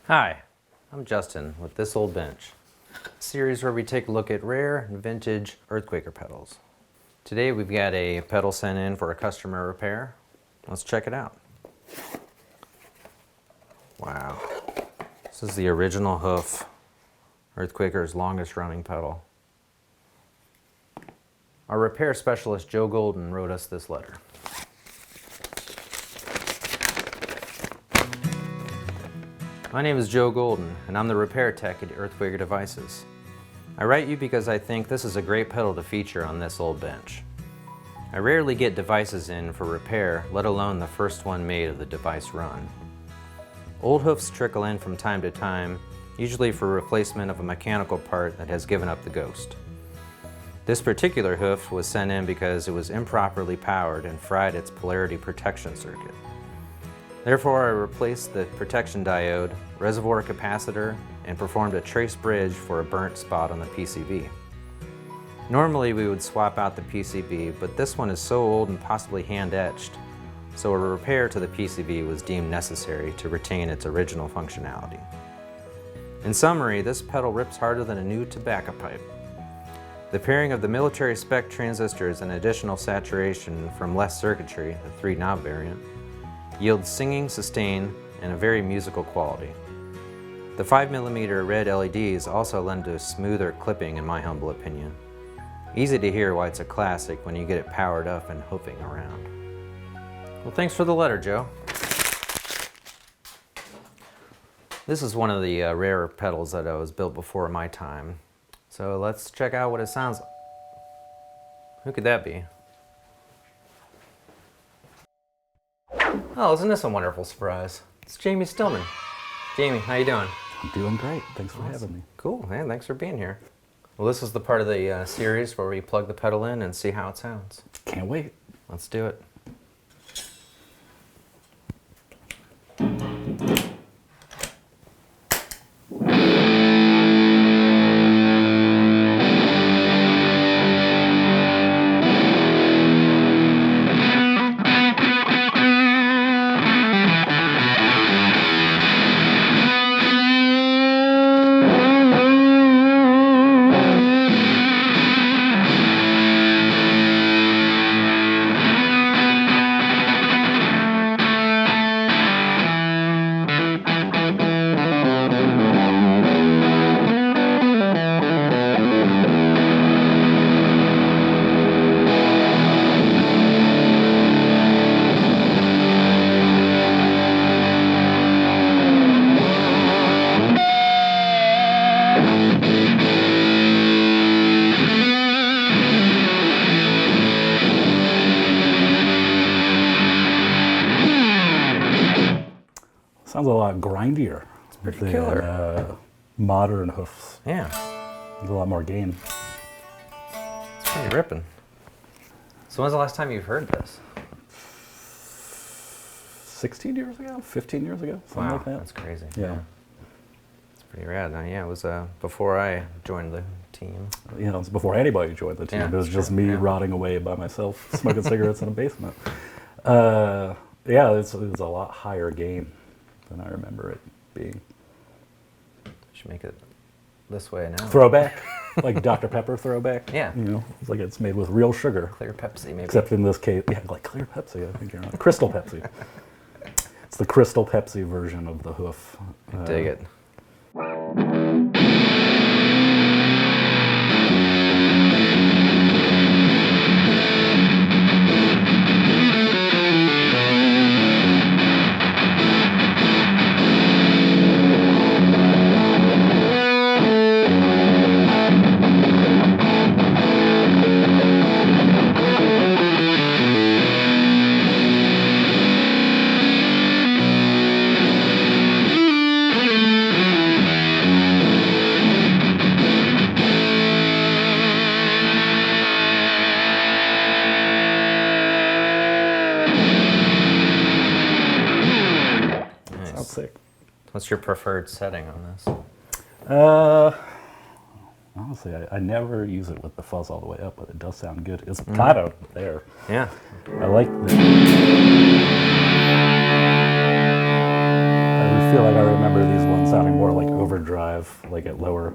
Hi, I'm Justin with This Old Bench, a series where we take a look at rare and vintage earthquaker pedals. Today we've got a pedal sent in for a customer repair. Let's check it out. Wow, this is the original Hoof, Earthquaker's longest running pedal. Our repair specialist Joe Golden wrote us this letter. My name is Joe Golden, and I'm the repair tech at Earthquaker Devices. I write you because I think this is a great pedal to feature on This Old Bench. I rarely get devices in for repair, let alone the first one made of the device run. Old hoofs trickle in from time to time, usually for replacement of a mechanical part that has given up the ghost. This particular hoof was sent in because it was improperly powered and fried its polarity protection circuit. Therefore, I replaced the protection diode, reservoir capacitor, and performed a trace bridge for a burnt spot on the PCB. Normally, we would swap out the PCB, but this one is so old and possibly hand-etched, so a repair to the PCB was deemed necessary to retain its original functionality. In summary, this pedal rips harder than a new tobacco pipe. The pairing of the military spec transistors and additional saturation from less circuitry, the 3-knob variant, yields singing, sustain, and a very musical quality. The 5mm red LEDs also lend to smoother clipping in my humble opinion. Easy to hear why it's a classic when you get it powered up and hoofing around. Well, thanks for the letter, Joe. This is one of the rarer pedals that was built before my time. So let's check out what it sounds like. Who could that be? Oh, isn't this a wonderful surprise? It's Jamie Stillman. Jamie, how you doing? I'm doing great. Thanks for having me. Cool, man. Thanks for being here. Well, this is the part of the series where we plug the pedal in and see how it sounds. Can't wait. Let's do it. Sounds a lot grindier. It's pretty killer. Modern hoofs. Yeah. There's a lot more gain. It's pretty ripping. So when's the last time you've heard this? 16 years ago? 15 years ago? Something Wow, like that. that's crazy. Yeah. It's pretty rad. Yeah, it was before I joined the team. You know, it was before anybody joined the team. Yeah, It was just me yeah. rotting away by myself, smoking cigarettes in a basement. Yeah, it's a lot higher gain than I remember it being. Should make it this way now. Throwback, like Dr. Pepper throwback. Yeah. You know, it's like it's made with real sugar. Clear Pepsi, maybe. Except in this case, yeah, like clear Pepsi, I think you're on. Crystal Pepsi. It's the Crystal Pepsi version of the Hoof. Dig it. Sick. What's your preferred setting on this? Honestly, I never use it with the fuzz all the way up, but it does sound good. It's kind of there. Yeah. I like the feel like I remember these ones sounding more like overdrive, like at lower.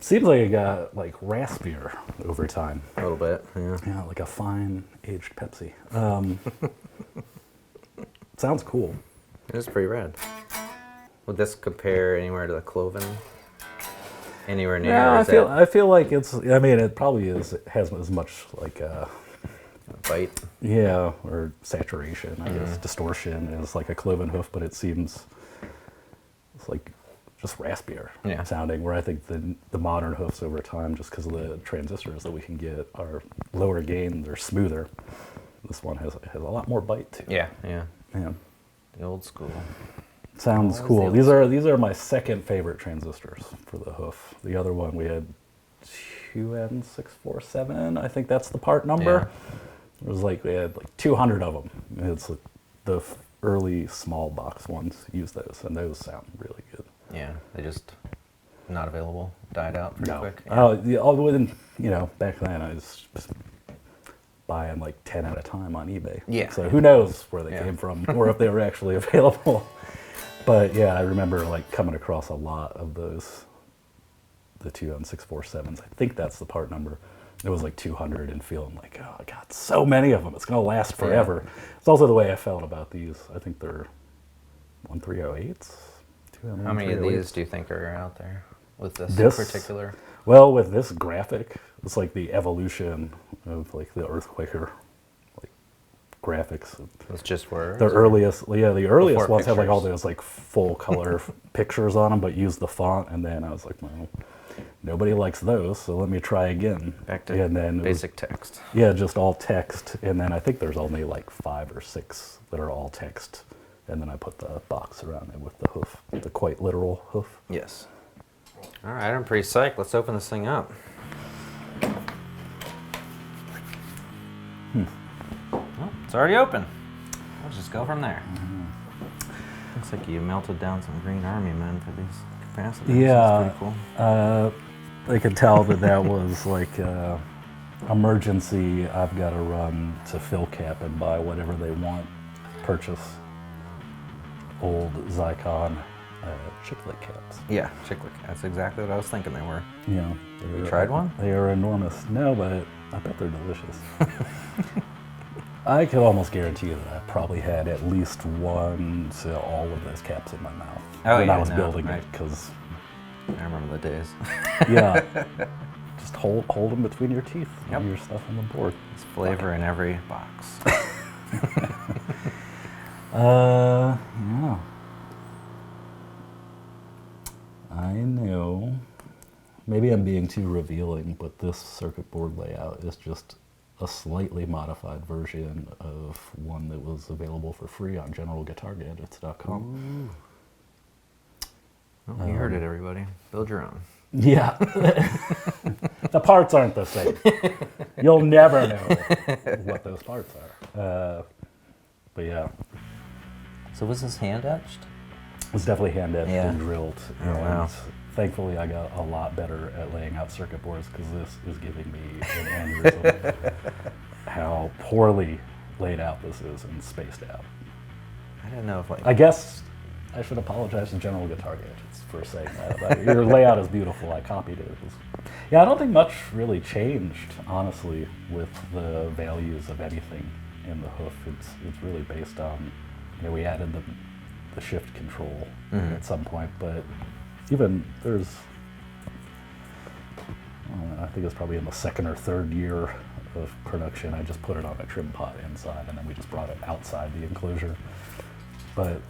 Seems like it got like raspier over time. A little bit, yeah. Yeah, like a fine aged Pepsi. Sounds cool. It is pretty rad. Would this compare anywhere to the Cloven? Anywhere near? Yeah, or I feel like it's. I mean, it probably is. It has as much like bite. yeah, or saturation, I guess, distortion as like a cloven hoof, but it seems it's like just raspier sounding. Where I think the modern hoofs over time, just because of the transistors that we can get, are lower gain, they're smoother. This one has a lot more bite too. Yeah. Yeah. The old school. Sounds cool. These are my second favorite transistors for the hoof. The other one we had 2N647. I think that's the part number. It was like we had like 200 of them. It's like the early small box ones use those, and those sound really good. Yeah, they just not available. Died out pretty quick. Within, back then I was just buying like 10 at a time on eBay. Yeah. So who knows where they came from or if they were actually available. But yeah, I remember like coming across a lot of those, the 2N647s. I think that's the part number. It was like 200 and feeling like, oh, I got so many of them. It's going to last forever. Yeah. It's also the way I felt about these. I think they're 1308s. How many of these do you think are out there with this particular? Well, with this graphic, it's like the evolution of like the Earthquaker like graphics. It's just words. The earliest ones had like all those like full color pictures on them, but used the font. And then I was like, well, nobody likes those, so let me try again. Back to basic text. Yeah, just all text. And then I think there's only like 5 or 6 that are all text. And then I put the box around it with the hoof, the quite literal hoof. Yes. All right, I'm pretty psyched. Let's open this thing up. Oh, it's already open. Let's just go from there. Looks like you melted down some green army men for these capacitors. Yeah. That's pretty cool. I could tell that was like emergency. I've got to run to Fill Cap and buy whatever they want. Purchase old Zycon chiclet caps. Yeah, chiclet. That's exactly what I was thinking they were. Yeah. You tried one? They are enormous. No, but I bet they're delicious. I could almost guarantee you that I probably had at least one to all of those caps in my mouth when I was building it, because I remember the days. Yeah. Just hold them between your teeth and your stuff on the board. There's flavor in every box. Yeah. I know. Maybe I'm being too revealing, but this circuit board layout is just a slightly modified version of one that was available for free on generalguitargadgets.com. Well, you heard it, everybody. Build your own. Yeah. The parts aren't the same. You'll never know what those parts are. But yeah. So was this hand-etched? It's definitely hand-etched and drilled. Oh, wow. Thankfully, I got a lot better at laying out circuit boards because this is giving me an aneurysm. How poorly laid out this is and spaced out. I didn't know if I guess I should apologize to General Guitar Gadgets for saying that. Your layout is beautiful. I copied it. Yeah, I don't think much really changed, honestly, with the values of anything in the hoof. It's really based on, we added the shift control at some point, but even there's, I think it's probably in the second or third year of production. I just put it on a trim pot inside, and then we just brought it outside the enclosure. But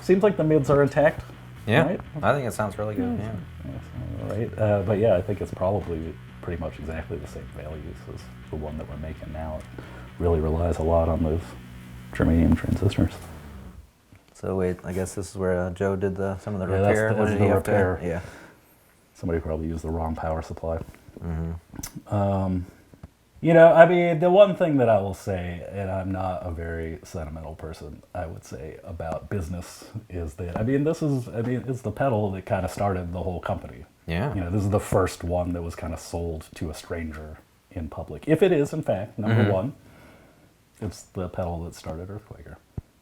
seems like the mids are intact. Yeah, right? I think it sounds really good. Yeah. All right, but yeah, I think it's probably pretty much exactly the same values as the one that we're making now. It really relies a lot on those germanium transistors. So wait, I guess this is where Joe did some of the repair. What did he have to? Yeah. Somebody probably used the wrong power supply. You know, I mean, the one thing that I will say, and I'm not a very sentimental person, I would say about business is that, it's the pedal that kind of started the whole company. Yeah. You know, this is the first one that was kind of sold to a stranger in public. If it is, in fact, number one, it's the pedal that started Earthquaker.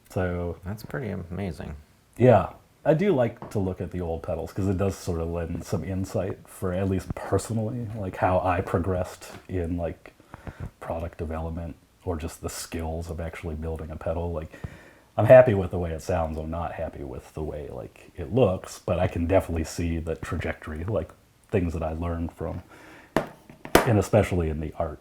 So That's pretty amazing. yeah, I do like to look at the old pedals because it does sort of lend some insight for, at least personally, like how I progressed in like product development or just the skills of actually building a pedal. Like, I'm happy with the way it sounds. I'm not happy with the way like it looks, but I can definitely see the trajectory, like things that I learned from, and especially in the art.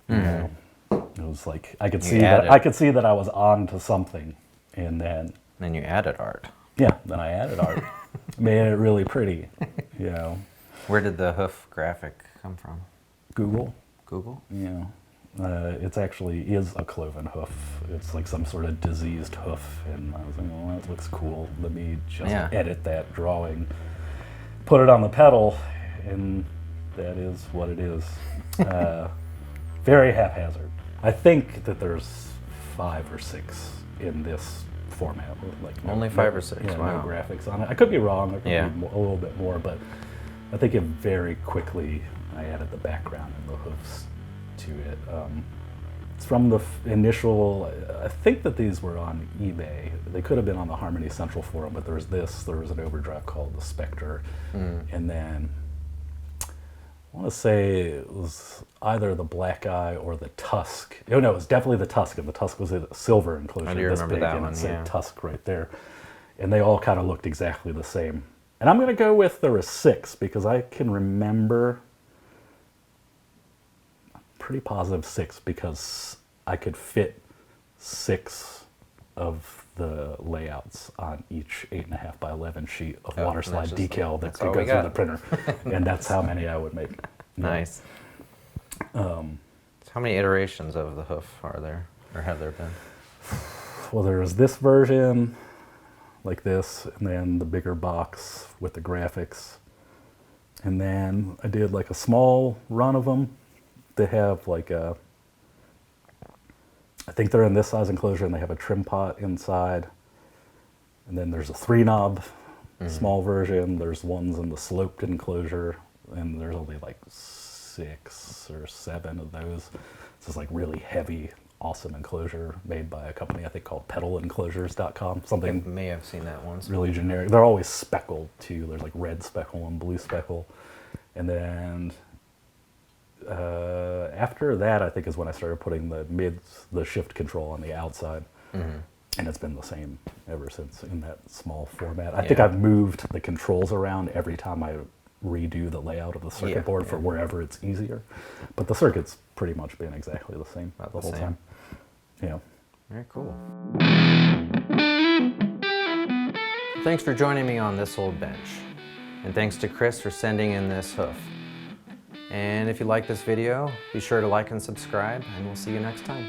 You know, it was like I could see that I was on to something, and then you added art. yeah, then I added art, made it really pretty. You know, Where did the hoof graphic come from? Google. Google? Yeah. It's actually is a cloven hoof. It's like some sort of diseased hoof, and I was like, well, that looks cool. Let me just edit that drawing, put it on the pedal, and that is what it is. Very haphazard. I think that there's 5 or 6 in this format. Like Only 5 or 6. Yeah, wow. no graphics on it. I could be wrong. There could Yeah. be a little bit more, but I think it very quickly. I added the background and the hoofs to it. It's from the initial. I think that these were on eBay. They could have been on the Harmony Central forum, but there was an overdrive called the Spectre, and then I want to say it was either the Black Eye or the Tusk. Oh no, it was definitely the Tusk, and the Tusk was a silver enclosure. I do this remember big, that and one, it said yeah. Tusk right there, and they all kind of looked exactly the same. And I'm gonna go with there were 6 because I can remember. Pretty positive 6 because I could fit 6 of the layouts on each 8.5 by 11 sheet of water slide decal that could go through the printer, and that's how many I would make. Nice. So how many iterations of the hoof are there, or have there been? Well, there was this version, like this, and then the bigger box with the graphics, and then I did like a small run of them. They have like a, I think they're in this size enclosure, and they have a trim pot inside. And then there's a 3-knob small version. There's ones in the sloped enclosure, and there's only like 6 or 7 of those. It's this like really heavy, awesome enclosure made by a company I think called pedalenclosures.com. Something I may have seen that once. really generic. They're always speckled too. There's like red speckle and blue speckle, and then. After that, I think is when I started putting the shift control on the outside, and it's been the same ever since in that small format. I think I've moved the controls around every time I redo the layout of the circuit board for wherever it's easier, but the circuit's pretty much been exactly the same the whole time. Yeah. Very cool. Thanks for joining me on This Old Bench, and thanks to Chris for sending in this hoof. And if you like this video, be sure to like and subscribe, and we'll see you next time.